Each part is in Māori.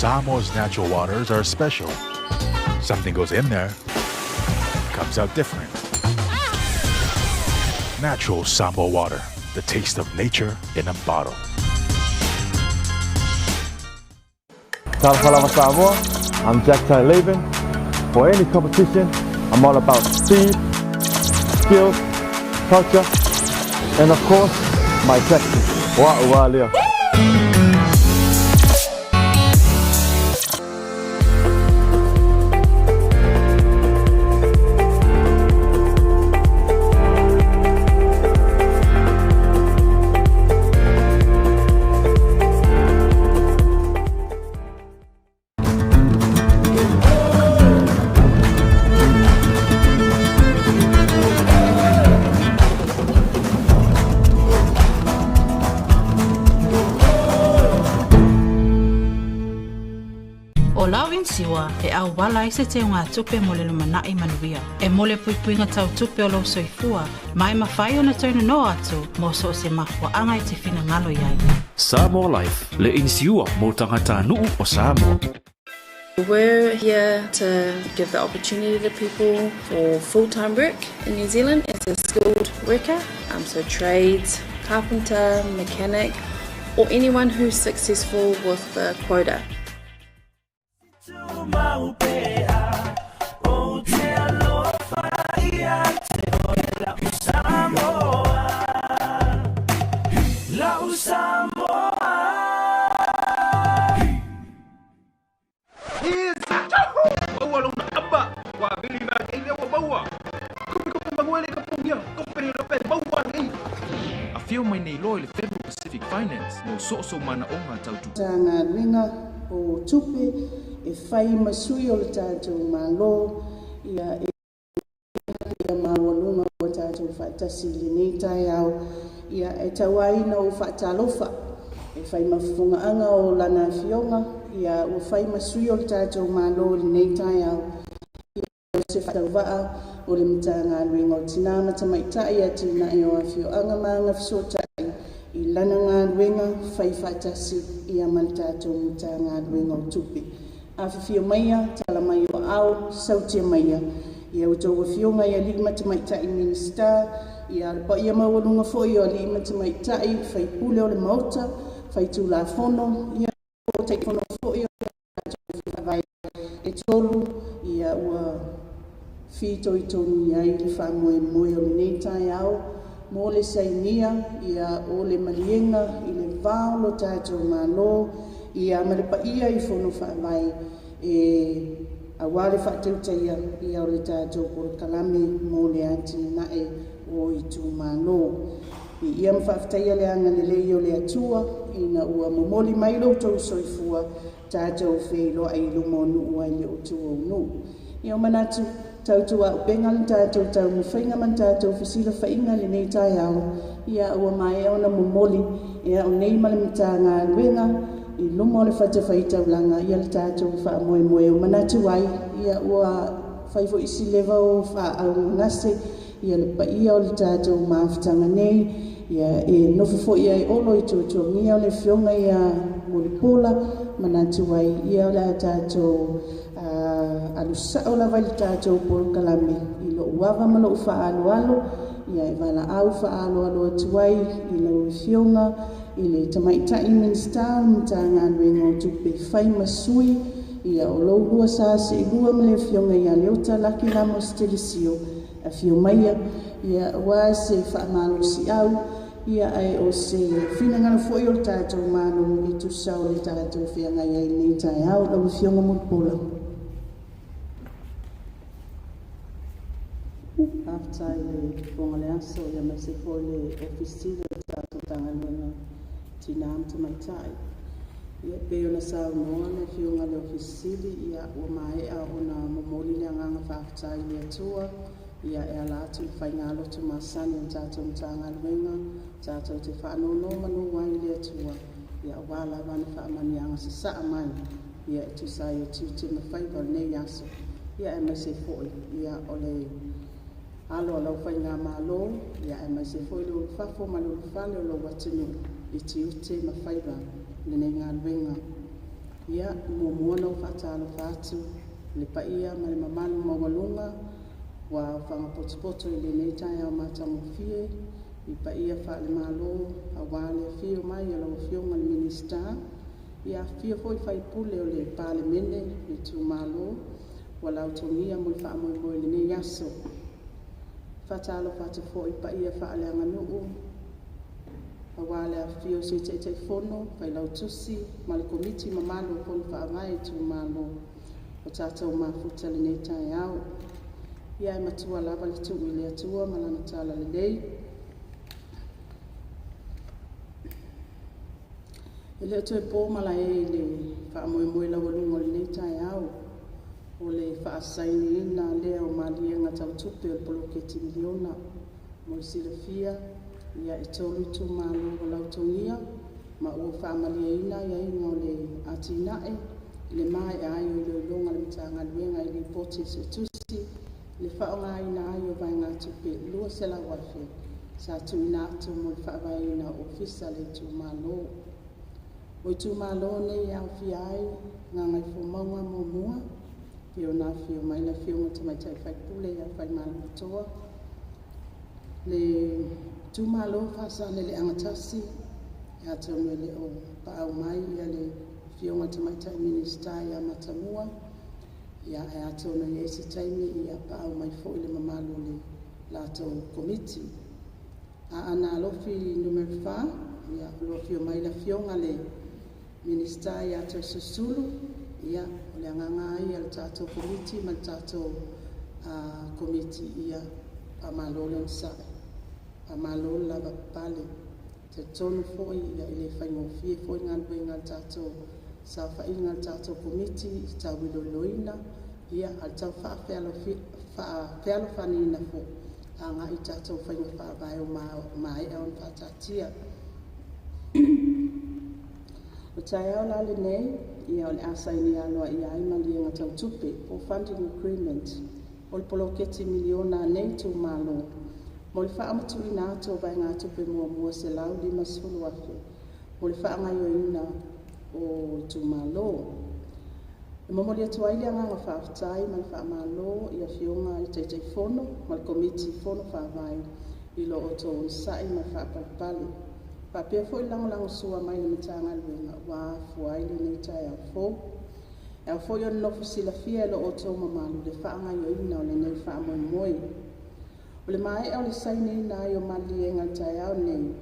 Samoa's natural waters are special. Something goes in there, comes out different. Natural Samoa water, the taste of nature in a bottle. Talafalava Samoa, I'm Jack Ty-Laban. For any competition, I'm all about speed, skill, culture, and of course, my Texas. Wa'ualia. Siwa e au wala i se te unga tupe mo le lumana i manuia. E mole puipuinga tau tupe o lo soifua, mai mawhai o na taunu no atu, mo so se mahua anga i te whina ngalo iai. Samoa Life, le insiua mo tangata nuu o Samoa. We're here to give the opportunity to people for full-time work in New Zealand as a skilled worker, so trades, carpenter, mechanic, or anyone who's successful with the quota. Fio mai nei loi le Federal Pacific Finance no so mana onga tautu. Tanga ringa o tupe e whai masui o le tātou malo ia mawalunga o tātou whaitasi le nei tai au ia e tawaina o whaitalofa e whai mafunga anga o lana fionga ia o whai masui o le tātou malo le nei tai au ia se whaitawaa o le mtanga ringa o tina matamaitai a tina i o afio anga maanga fisotai i lana ngā ruenga whai whaitasi i a mantatou mtanga ruenga o tupe. Awhawhio maia, tala mai o au, sautia maia. Ia o tau whawhionga i a li matamaitai minister, i a pa ia mawalunga fo i o li matamaitai, whai pule o le mauta, whai tūla whono, ia o te whono fo i o le whai e tolu, ia ua whito i tonu iai le whamoe moe o le neitai au, mo le sainia, ia o le malienga, i le vau lo tātou malo, ia malepa ia i whono whaamai e a wale whaateuteia ia o le tātou por kalame mo le ati nae o i tū malo. I ia mwhaftaia le anga le lei o le atua, ina ua momoli mai lo tau soifua tātou wheilo ai lumo nuu ai le o tua o nuu. Ia o manatu, tautua o penga le tātou tau mwhainga man tātou whisila whainga le nei tai au, ia ua mai au na momoli, ia o nei malamita ngā ruenga, i lumo le whatawhaita ulanga, ia le tātou wha moe moe o manatu ai, ia ua whaifo isi lewa o wha au ngase, ia le pa ia o le tātou maafutanga nei, ia e nofofo ia i olo i tōtua ngia o le fionga ia mo le pola, manatu ai, ia o le tātou alusa o la vai le tātou por kalame, i lo uawa ma lo ufa alo alo, ia e wala au fa alo alo atuai, i lo fionga, i le tamaitai minister, mta ngā ruenga o tupe whai masui, ia o lo lua sa se i lua ma le fionga ia leota laki la mo stelisio, a fio maia, ia wa se wha malo si au, ia ai o se whina ngana fwoi o le tātou mano i tu sau le tātou whianga ia i nei tai au, lau fionga mo pola. After le fonga le aso, ia me se fo le ofisi le tātou tanga luenga tina amta mai tai. Ia peo na sa noa le fionga le ofisi ia ua mai a ona momoli le anganga whaakutai le atua, ia e ala atu le whai ngalo tu masani o tātou mtanga luenga, tātou te whaanono manu wai le atua, ia wala wana whaamani anga se saa mai, ia e tu sai o tu te mawhaiwa nei aso, ia e mai se foi, ia o le alo alau whai ngā mālo, ia e mai se foi lo whafo ma lo whale o lo watinu, i ti ute mawhaiwa, le nei ngā luenga. Ia mua no whaatalo whātu le paia ma le mamalu mawalunga wa whangapotopoto i le nei tai au mātango fie i paia wha le malo a wale fio mai a lau fionga le minista ia fio foi whaipule o le pāle mene i tū malo wa lau tongia mo le wha moe le nei aso whaatalo whātu fo i paia wha le anganuu wale a fio se te fono pai lau tusi ma le komiti mamalo o koni whaangai tu malo o tātou mafuta le nei tai au. Ia e matua lava le tu i le atua malana tala le lei. E leo tu e pō mala e le whaamoe lau alungo le nei tai au o le whaasaini ina lea o malia ngatau tupe o poloketi miliona mo le silafia ia e tolu tu malo o lau tongia ma ua whaamaliaina ia inga o le atinae le mai ai o le longa le mtanga luenga i le poti se tusi le whaonga ina ai o vai ngā tupe lua se la wafe sa tu ina atu mo le whaavai ina ofisa le tu malo o i tu malo nei au fi ai ngā ngai fo maunga mo mua pio na fio mai la fio ngata mai tai whaipule ia whai malo toa le tu malo fasane le angatasi ia tonu le o paau mai ia le fionga tamaitai minista ia matamua ia e atonu ia esi taimi ia paau mai fo ile mamalu le lato komiti a ana alofi numero 5 ia lo fio mai la fionga le minista ia to susulu ia le anganga ia le tato komiti ma tato komiti ia pamalo le sai amalo lava pale te tonu foi ia ile whaingo fie foi ngalwe ngal tato sa whainga tato komiti i tau wiloloina ia al tau whaafealo whanina fo a ngā i tato whaingo whaavai o mai au n whaatatia o tai au la le nei ia o le asaini aloa ia ai malia ngatau tupe o funding agreement o le poloketi miliona nei tu malo mo le whaamatu ina ato vai ngā tupe mua se lau lima sulu afe. Mo le whaangai o ina o tu malo. E momoli atu aile anga ngā whaafutai ma le whaamalo i a fionga i teitei fono, ma le komiti fono whaavai i lo o tō unsai ma whaapalipali. Pāpea fo i lango sua mai le mitanga luenga wā fuaile nei tai au fo. E au fo i ono fusila fia lo o tō mamalu le whaangai o ina o le nei whaamoe o le mai au le saini na i o mali e ngai au nei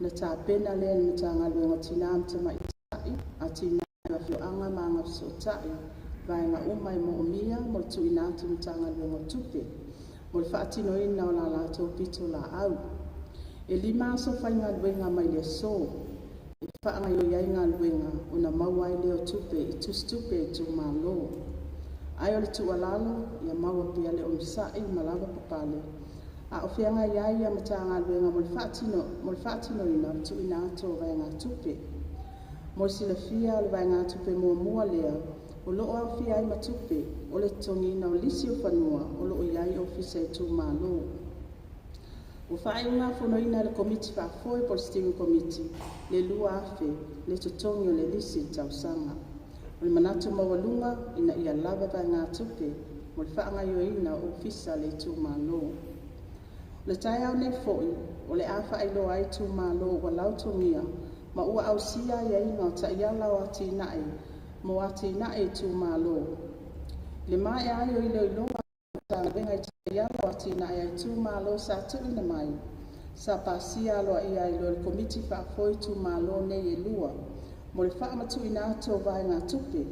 na tā pena le ni mitanga luenga tina amtama i tai a tina i wafio anga maanga so tai vai ngā umai mo o mia mo le tu ina atu mitanga luenga tupe mo le whaatino ina o la lato pito la au e lima so whai ngā luenga mai le so e whaanga i o iai ngā luenga o na mawai leo tupe i tustupe e tu malo ai o le tu alalo ia maua pia le o msai malawa papale a o whianga iai a matanga luenga mo le whaatino ina tu ina ato vai ngā tupe. Mo sila fia o le vai ngā tupe mua lea, o loo au fia ai matupe, o le tongina o lisi o whanua, o loo iai o fisa e tu malo. O whae unga whanoina le komiti whaafoe po le steering committee, le lua afe, le totongi o le lisi tau sanga. O le manatu mawalunga ina ia lava vai ngā tupe, mo le whaanga io ina o fisa le tu malo. Le tai au nei foi, o le awha ai lo ai tu malo wa lautongia, ma ua au sia ia inga o ta iala o ati nai, mo ati nai tu malo. Le mai ai o ilo ilonga ta venga i ta iala o ati nai ai tu malo sa tu ina mai, sa pasia alo ai ai lo le komiti whaafoi tu malo nei e lua, mo le whaamatu ina ato vai ngā tupe,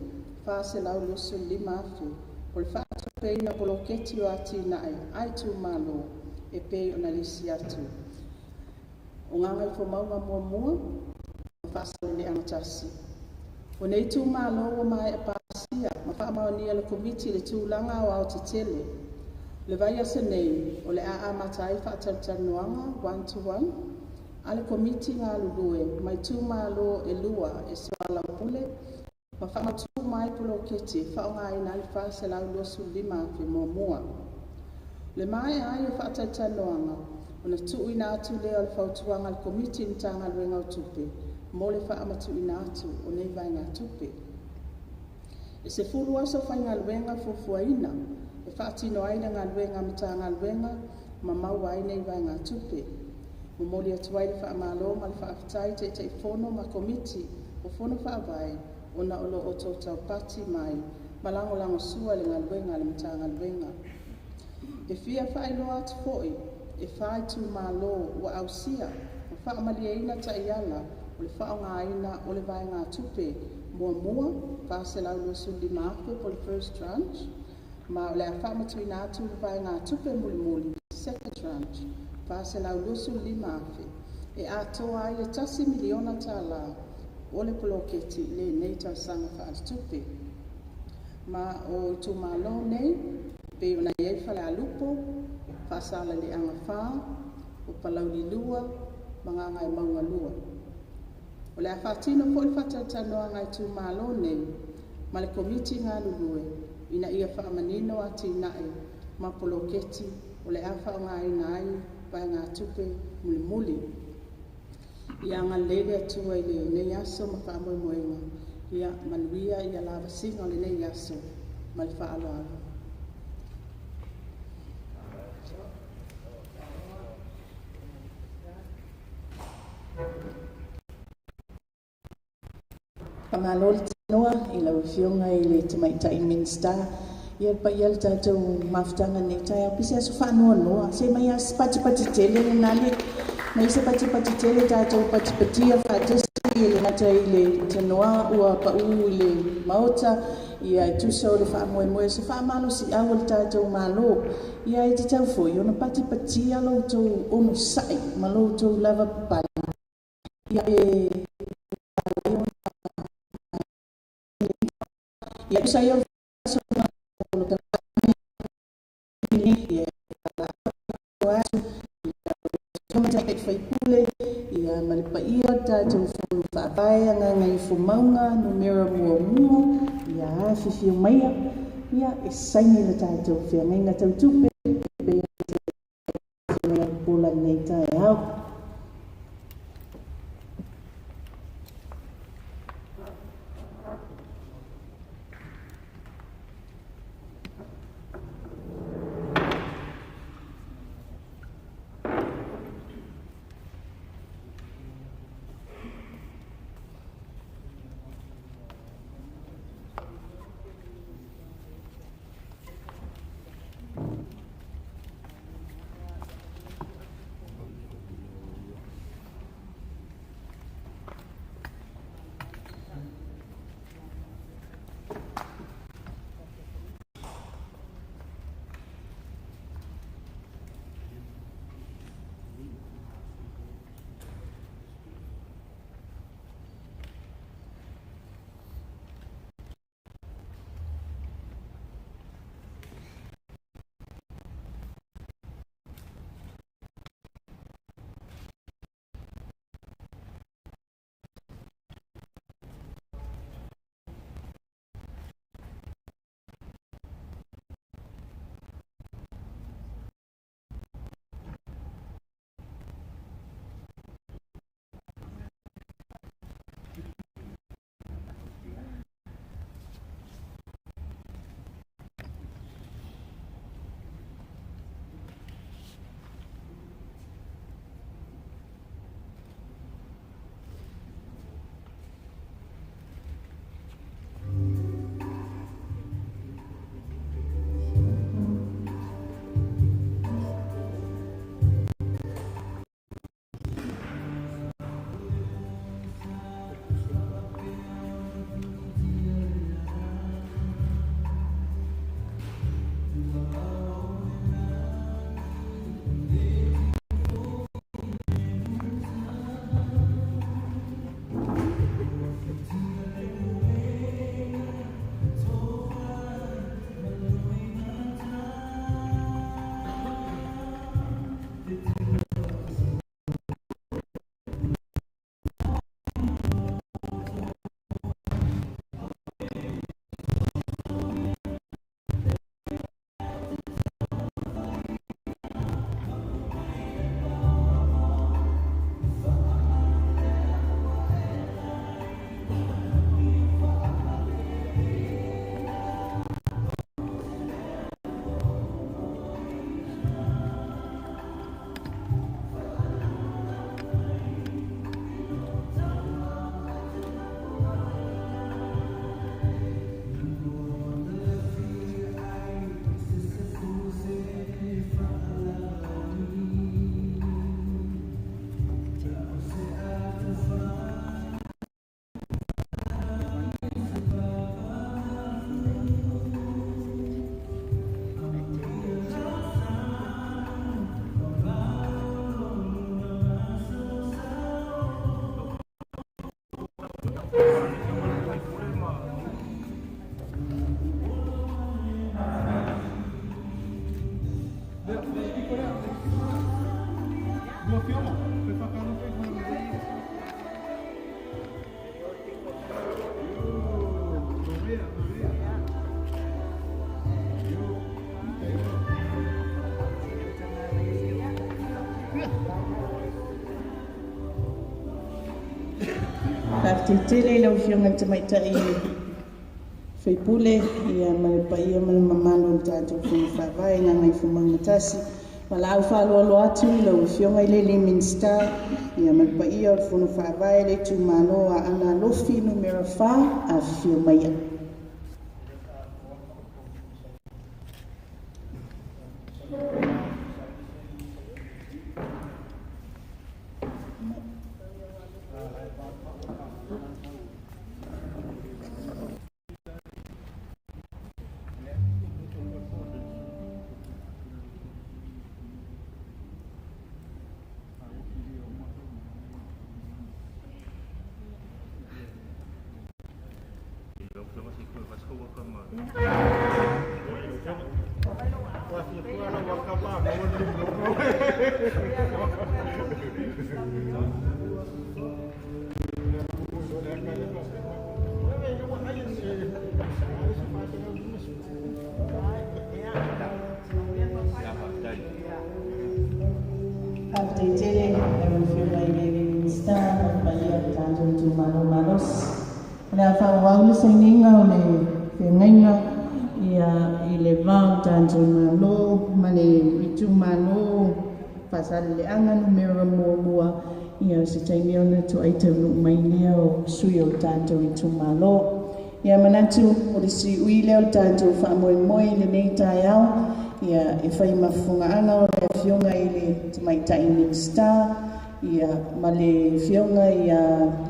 wha se lau lusu lima afi, mo le whaatupe ina poloketi o ati nai ai tu malo, e pei o na lisi atu. O nganga i whamaunga mua, o whaasau le angatasi. O nei tū malo o mai a pāsia, ma whaamau ni ala komiti le tūlanga o au te tele. Le vai asa nei, o le a matai whaatatanuanga, 1-to-1, ale komiti ngā lulue, mai tū malo e lua e swala pule, ma whaamatu mai poloketi, whaonga ina ali whaase lau losu lima fi mua. Le mai ai o whaatatanuanga, o na tuu ina atu leo le whautuanga le komiti ni tanga luenga o tupe, mo le whaamatu ina atu o nei vai ngā tupe. E se fulu asa whai ngā luenga fuafuaina, e whaatino aina ngā luenga mata ngā luenga, ma mau aina I vai ngā tupe. Momoli atu ai le whaamalo ma le whaafitai te te whono ma komiti, o whono whaavai, o na olo o tau tau pati mai, ma lango sua le ngā luenga le mata ngā luenga. E fia whaailoa atu foi, e whaai tu malo wa ausia, o whaamalia ina ta iala, o le whaonga ina o le vai ngā tupe, mua, whaase lau lusu lima ape po le first tranche, ma o le a whaamatu ina atu le vai ngā tupe muli, second tranche, whaase lau lusu lima ape, e atoa ai le tasi miliona tā la, o le poloketi le nei tau sanga whaas tupe. Ma o tu malo nei, pe ona iei whale a lupo, whaasala le anga wha, o palau li lua, mga ngai maunga lua. O le a whaatino po le whatatanoa ngai tu malo nei, ma le komiti ngā lulue, ina ia whaamanino ati nae, ma poloketi, o le a whaonga ina ai, vai ngā tupe muli. Ia ngā lele atua I le nei aso ma whaamoemoenga, ia manuia ia lava singa o le nei aso, ma le whaaloalo. Pangalo le tanoa I lau fionga I le tamaitai minsta, ia pa ia le tātou mafutanga nei tai au pisi aso whaanoa, se mai as pati tele le nale, mai se pati tele tātou pati a whaatesi le mata I le tanoa ua pa I le maota, ia I tusa o le whaamoemoe se whaamalo si au le tātou malo, ia I te tau foi, ona pati a lo tau ono sai, ma lo tau lava papali, ia ia tusa ia so o le ia ia malipa ia tātou whaavai anga ngai fumaunga numera mua ia whiwhio maia ia e saini le tātou whiangainga tau tupe pe ia pula nei tae au. Tele lau fionga tamaitai Faipule ia malepa ia malemamalo tātou whawhai ngā ngai whumangatasi Malau whaloalo atu lau fionga ile Minister ia malepa ia o whono whawhai le tu malo a ana lofi numero 4 a fio maia Nā whawau le sainga o le whengainga ia I le vau tātou malo, ma le itu malo, pasale le anga numero mua ia se taimi ona tu ai tau mai lea o sui o tātou itu malo. Ia manatu o le si ui leo tātou whaamoe le nei tai au, ia e whai mafunga anga o le fionga I le tamaitai Minister, ia ma le fionga ia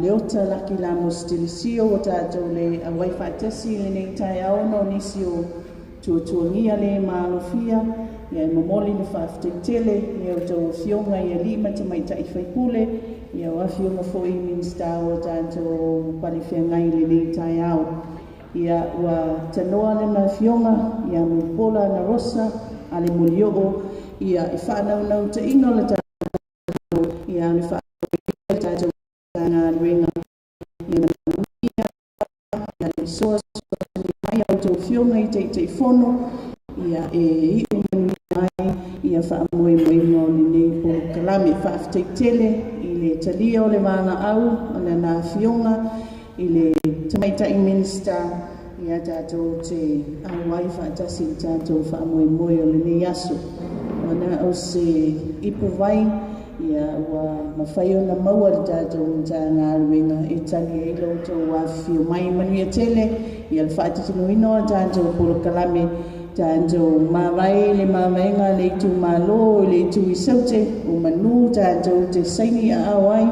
leota laki la mo stilisio o tātou le awai whaatasi le nei tai au no nisi o tuatuangia le maalofia ia e momoli le whaafitetele ia o tau fionga ia lima tamaitai whaipule ia o a fionga foi Minister o tātou palifengai le nei tai au ia ua tanoa le ma fionga ia mo pola na rosa a le molio ia I whanau te ino le ia le whaau tātou ngā ruenga ia na le soa mai au tau fionga I te whono ia e I mai ia whaamoe no le nei po kalame whaafteitele I le talia o le wāna au o le nā fionga I le tamaitai Minister ia tātou te awai whaatasi tātou whaamoe o le nei aso wana o se ipuvai ia ua mawhai o na maua le tātou ta ngā ruenga e tali e ilo tau a whio mai manuia tele ia le whaatitino ino a tātou polo kalame tātou mawai le mawainga le tu malo le tu I saute o manu tātou te saini a awai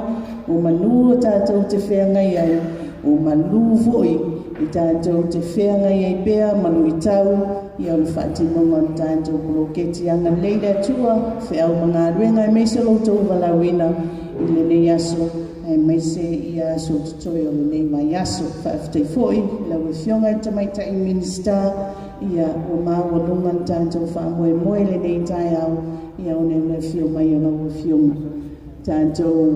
o manu tātou te whengai ai o manu voi I tātou te whengai ai pēr manu I tau ia le whaatinonga o tātou polo keti anga leila tua whiau mga ruenga e meise loto walawina I le nei aso e meise ia aso tutoi o le nei mai aso whaaftei foi lau e fionga e tamaitai Minister ia o mawalunga tātou whaamoe le nei tai au ia o ne fio mai o lau e fionga tātou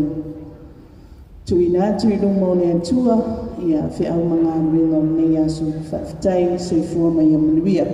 tuina tui lungo le atua ia whiau mga ruenga o nei aso whaaftai soifua mai o manuia